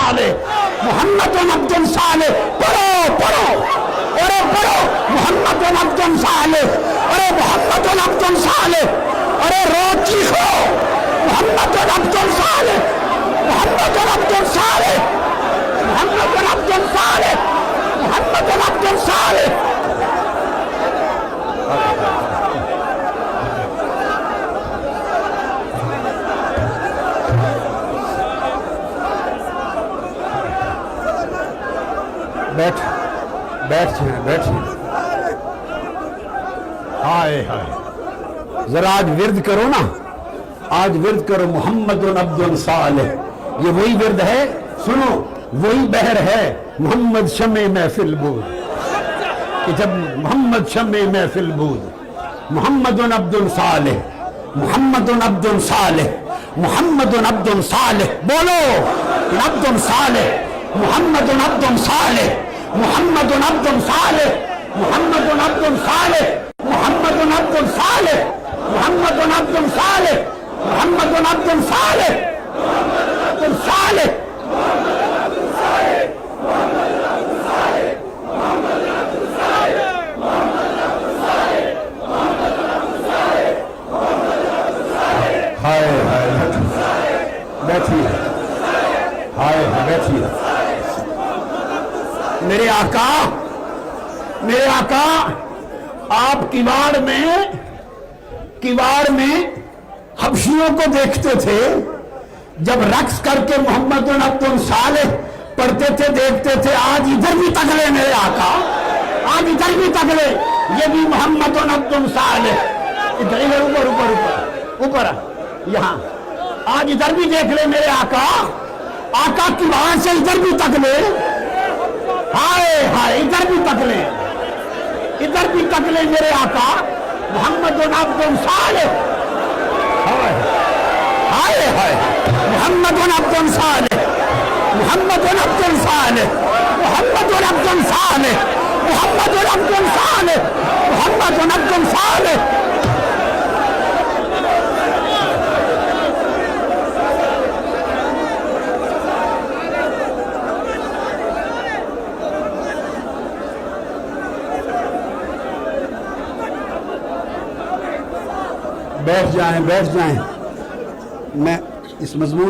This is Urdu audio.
صالح محمد عبد صالح پڑھو پڑھو ارے پڑھو محمد عبد صالح ارے محمد عبد صالح ارے رو چیخو محمد عبد صالح محمد عبد صالح محمد عبد صالح محمد عبد صالح بیٹھیں ہائے ہائے ذرا آج ورد کرو نا آج ورد کرو محمد عبد صالح یہ وہی ورد ہے سنو وہی بہر ہے محمد شمع محفل بود کہ جب محمد شمع محفل بود محمد عبد صالح محمد عبد صالح محمد عبد صالح بولو عبد صالح محمد عبد صالح محمد عبد صالح محمد عبد صالح محمد عبد صالح محمد عبد صالح محمد عبد صالح عبد صالح ہائے ہائے بیٹھیے ہائے بیٹھیے میرے آقا آپ کیواڑ میں حبشیوں کو دیکھتے تھے جب رقص کر کے محمد عبد صالح پڑھتے تھے دیکھتے تھے آج ادھر بھی تگلے میرے آقا آج ادھر بھی تگلے یہ بھی محمد عبد صالح ادھر اوپر یہاں آج ادھر بھی دیکھ لے میرے آقا کیواڑ سے ادھر بھی تگلے ہائے ہائے ادھر بھی تکلے میرے آقا محمد عبد صالح ہائے ہائے محمد عبد صالح محمد عبد صالح محمد عبد صالح محمد عبد صالح محمد عبد صالح بیٹھ جائیں میں اس مضمون